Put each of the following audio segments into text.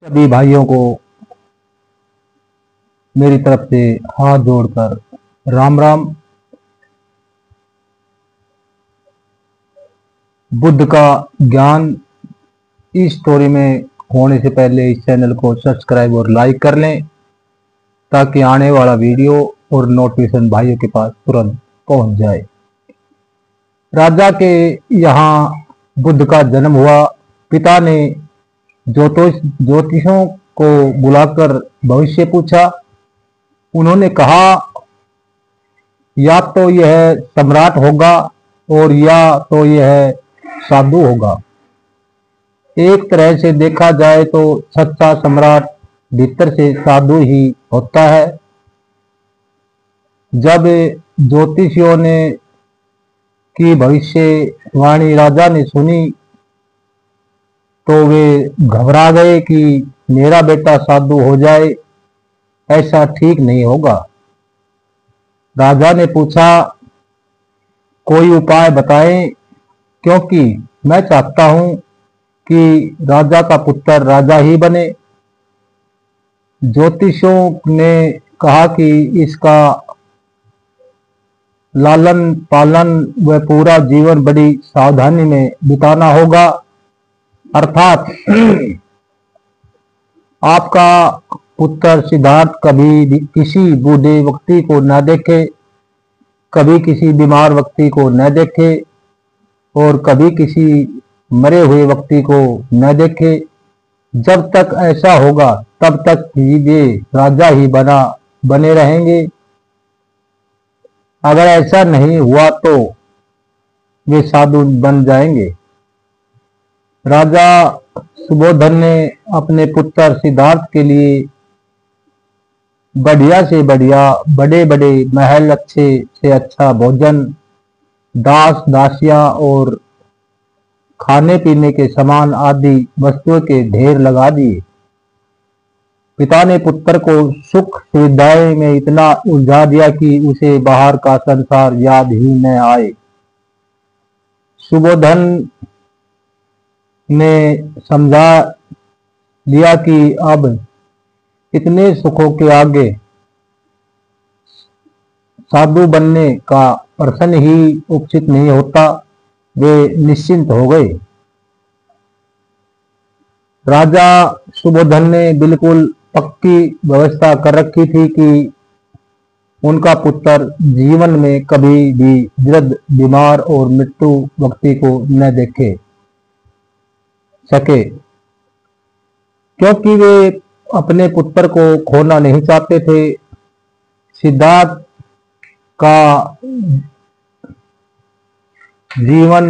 सभी भाइयों को मेरी तरफ से हाथ जोड़कर राम राम। बुद्ध का ज्ञान इस स्टोरी में होने से पहले इस चैनल को सब्सक्राइब और लाइक कर लें ताकि आने वाला वीडियो और नोटिफिकेशन भाइयों के पास तुरंत पहुंच जाए। राजा के यहाँ बुद्ध का जन्म हुआ। पिता ने ज्योतिषों को बुलाकर भविष्य पूछा। उन्होंने कहा या तो यह सम्राट होगा और या तो यह साधु होगा। एक तरह से देखा जाए तो सच्चा सम्राट भीतर से साधु ही होता है। जब ज्योतिषियों ने की भविष्यवाणी राजा ने सुनी तो वे घबरा गए कि मेरा बेटा साधु हो जाए, ऐसा ठीक नहीं होगा। राजा ने पूछा कोई उपाय बताएं, क्योंकि मैं चाहता हूं कि राजा का पुत्र राजा ही बने। ज्योतिषियों ने कहा कि इसका लालन पालन व पूरा जीवन बड़ी सावधानी में बिताना होगा, अर्थात आपका पुत्र सिद्धार्थ कभी भी किसी बूढ़े व्यक्ति को न देखे, कभी किसी बीमार व्यक्ति को न देखे और कभी किसी मरे हुए व्यक्ति को न देखे। जब तक ऐसा होगा तब तक ही वे राजा ही बने रहेंगे। अगर ऐसा नहीं हुआ तो वे साधु बन जाएंगे। राजा सुबोधन ने अपने पुत्र सिद्धार्थ के लिए बढ़िया से बढ़िया बड़े बड़े महल, अच्छे से अच्छा भोजन, दास दासियां और खाने पीने के सामान आदि वस्तुओं के ढेर लगा दिए। पिता ने पुत्र को सुख सुविधाएं में इतना उलझा दिया कि उसे बाहर का संसार याद ही न आए। सुबोधन ने समझा लिया कि अब इतने सुखों के आगे साधु बनने का प्रश्न ही उपस्थित नहीं होता। वे निश्चिंत हो गए। राजा सुबोधन ने बिल्कुल पक्की व्यवस्था कर रखी थी कि उनका पुत्र जीवन में कभी भी वृद्ध, बीमार और मृत्यु व्यक्ति को न देखे सके, क्योंकि वे अपने पुत्र को खोना नहीं चाहते थे। सिद्धार्थ का जीवन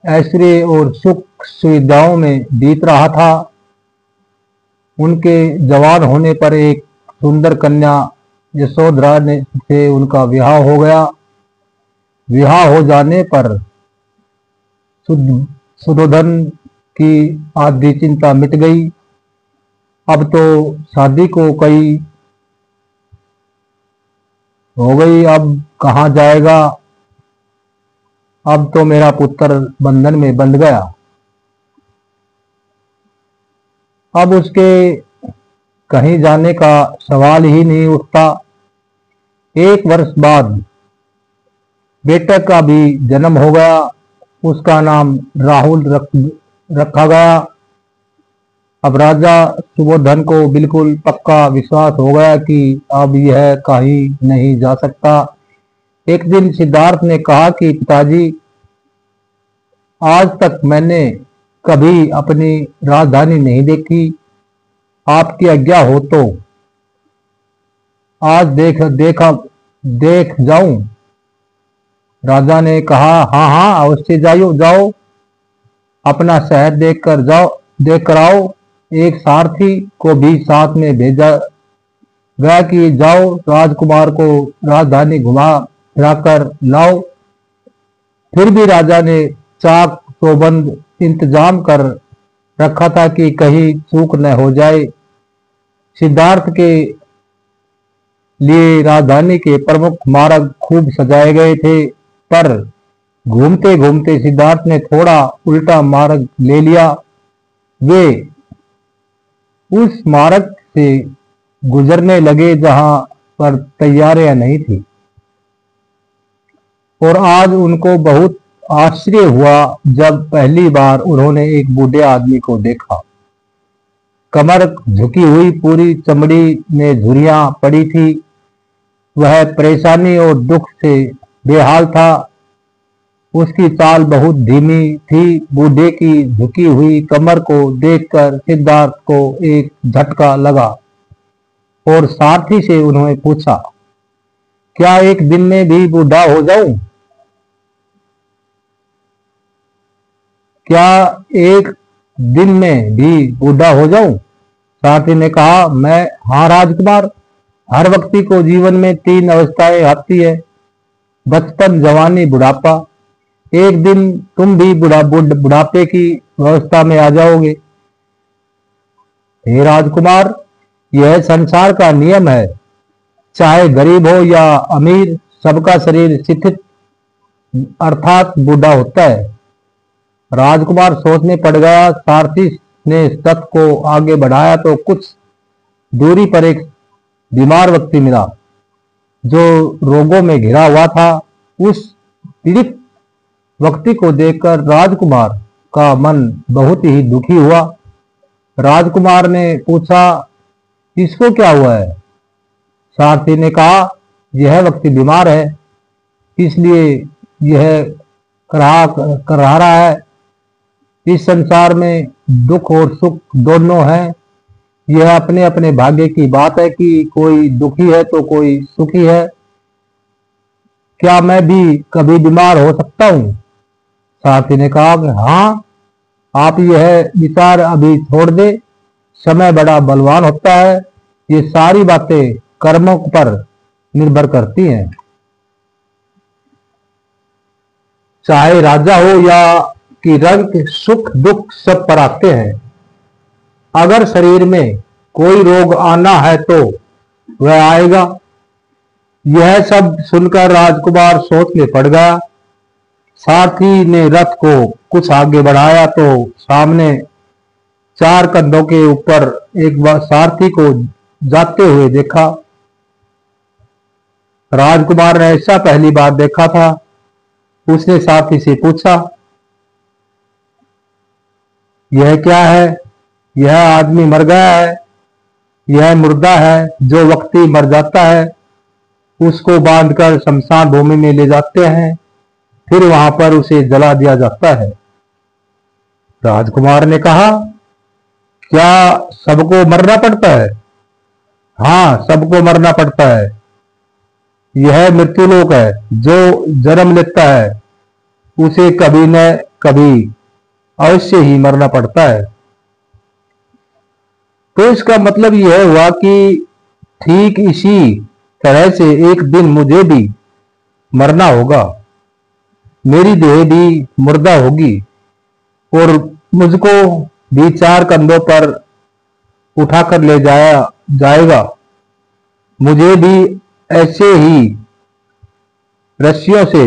ऐश्वर्य और सुख सुविधाओं में बीत रहा था। उनके जवान होने पर एक सुंदर कन्या यशोधरा से उनका विवाह हो गया। विवाह हो जाने पर सुबोधन की आधी चिंता मिट गई। अब तो शादी को कई हो गई, अब कहाँ जाएगा, अब तो मेरा पुत्र बंधन में बंध गया। अब उसके कहीं जाने का सवाल ही नहीं उठता। एक वर्ष बाद बेटे का भी जन्म हो गया। उसका नाम राहुल रखा गया। अब राजा सुबोधन को बिल्कुल पक्का विश्वास हो गया कि अब यह कहीं नहीं जा सकता। एक दिन सिद्धार्थ ने कहा कि पिताजी, आज तक मैंने कभी अपनी राजधानी नहीं देखी, आपकी आज्ञा हो तो आज देख जाऊं। राजा ने कहा हाँ हाँ अवश्य जाओ, अपना शहर देख कर आओ। एक सारथी को भी साथ में भेजा गया कि जाओ राजकुमार को राजधानी घुमा फिरा कर लाओ। फिर भी राजा ने चाक चौबंद इंतजाम कर रखा था कि कहीं चूक न हो जाए। सिद्धार्थ के लिए राजधानी के प्रमुख मार्ग खूब सजाए गए थे, पर घूमते घूमते सिद्धार्थ ने थोड़ा उल्टा मार्ग ले लिया। वे उस मार्ग से गुजरने लगे जहां पर तैयारियां नहीं थी। और आज उनको बहुत आश्चर्य हुआ जब पहली बार उन्होंने एक बूढ़े आदमी को देखा। कमर झुकी हुई, पूरी चमड़ी में झुर्रियां पड़ी थी। वह परेशानी और दुख से बेहाल था। उसकी चाल बहुत धीमी थी। बूढ़े की झुकी हुई कमर को देखकर सिद्धार्थ को एक झटका लगा और सारथी से उन्होंने पूछा, क्या एक दिन में भी बूढ़ा हो जाऊं? क्या एक दिन में भी बूढ़ा हो जाऊं? सारथी ने कहा, हाँ राजकुमार, हर व्यक्ति को जीवन में 3 अवस्थाएं आती है, बचपन, जवानी, बुढ़ापा। एक दिन तुम भी बुढ़ापे की अवस्था में आ जाओगे। हे राजकुमार, यह संसार का नियम है। चाहे गरीब हो या अमीर, सबका शरीर शिथिल अर्थात बूढ़ा होता है। राजकुमार सोचने पड़ गया। सारथी ने रथ को आगे बढ़ाया तो कुछ दूरी पर एक बीमार व्यक्ति मिला जो रोगों में घिरा हुआ था। उस पीड़ित व्यक्ति को देखकर राजकुमार का मन बहुत ही दुखी हुआ। राजकुमार ने पूछा, इसको क्या हुआ है? सारथी ने कहा, यह व्यक्ति बीमार है, इसलिए यह कर रहा है। इस संसार में दुख और सुख दोनों हैं। यह अपने अपने भाग्य की बात है कि कोई दुखी है तो कोई सुखी है। क्या मैं भी कभी बीमार हो सकता हूँ? सारथी ने कहा कि हाँ, आप यह विचार अभी छोड़ दे। समय बड़ा बलवान होता है। ये सारी बातें कर्मों पर निर्भर करती हैं। चाहे राजा हो या कि रंग, सुख दुख सब पर आते हैं। अगर शरीर में कोई रोग आना है तो वह आएगा। यह सब सुनकर राजकुमार सोचने पड़ गया। सारथी ने रथ को कुछ आगे बढ़ाया तो सामने 4 कंधों के ऊपर एक सारथी को जाते हुए देखा। राजकुमार ने ऐसा पहली बार देखा था। उसने सारथी से पूछा, यह क्या है? यह आदमी मर गया है। यह मुर्दा है। जो व्यक्ति मर जाता है उसको बांधकर शमशान भूमि में ले जाते हैं, फिर वहां पर उसे जला दिया जाता है। राजकुमार ने कहा, क्या सबको मरना पड़ता है? हाँ, सबको मरना पड़ता है। यह मृत्युलोक है। जो जन्म लेता है उसे कभी न कभी अवश्य ही मरना पड़ता है। तो इसका मतलब यह हुआ कि ठीक इसी तरह से एक दिन मुझे भी मरना होगा। मेरी देह भी मुर्दा होगी और मुझको भी 4 कंधों पर उठाकर ले जाया जाएगा। मुझे भी ऐसे ही रस्सियों से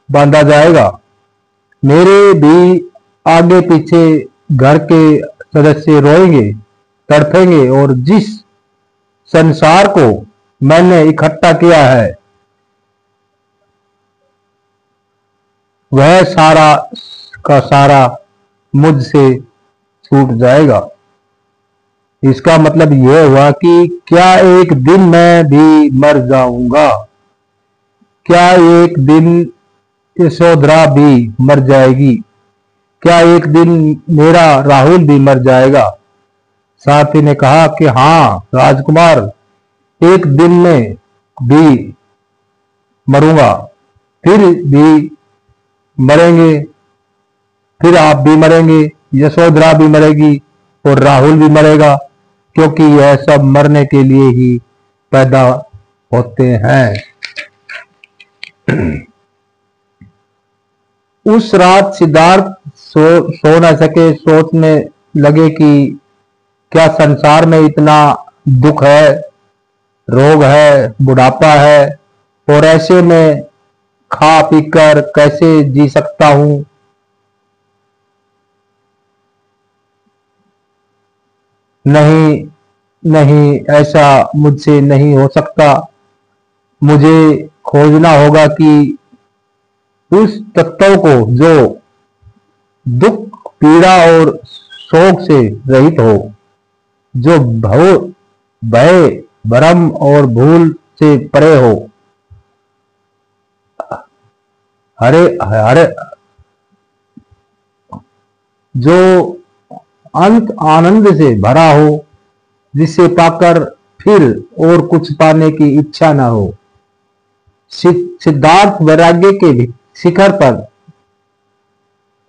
बांधा जाएगा। मेरे भी आगे पीछे घर के सदस्य रोएंगे, तड़पेंगे और जिस संसार को मैंने इकट्ठा किया है वह सारा का सारा मुझसे छूट जाएगा। इसका मतलब यह हुआ कि क्या एक दिन मैं भी मर जाऊंगा? क्या एक दिन यशोधरा भी मर जाएगी? क्या एक दिन मेरा राहुल भी मर जाएगा? सारथी ने कहा कि हाँ राजकुमार, एक दिन में भी मरूंगा, फिर भी मरेंगे, फिर आप भी मरेंगे, यशोधरा भी मरेगी और राहुल भी मरेगा, क्योंकि यह सब मरने के लिए ही पैदा होते हैं। उस रात सिद्धार्थ सो न सके। सोचने लगे कि क्या संसार में इतना दुख है, रोग है, बुढ़ापा है, और ऐसे में खा पीकर कैसे जी सकता हूं? नहीं, नहीं, ऐसा मुझसे नहीं हो सकता। मुझे खोजना होगा कि उस तत्व को जो दुख, पीड़ा और शोक से रहित हो, जो भव, भय, भ्रम और भूल से परे हो, हरे हरे, जो अंत आनंद से भरा हो, जिसे पाकर फिर और कुछ पाने की इच्छा न हो। सिद्धार्थ वैराग्य के भी शिखर पर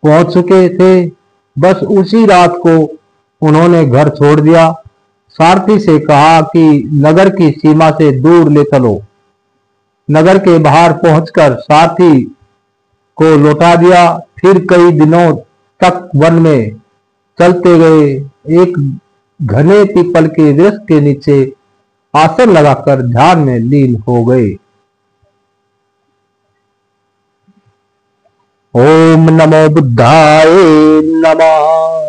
पहुंच चुके थे। बस उसी रात को उन्होंने घर छोड़ दिया, सारथी से कहा कि नगर की सीमा से दूर ले चलो। नगर के बाहर पहुंचकर सारथी को लौटा दिया। फिर कई दिनों तक वन में चलते गए। एक घने पीपल के वृक्ष के नीचे आसन लगाकर ध्यान में लीन हो गए। ओम नमो बुद्धाय नमः।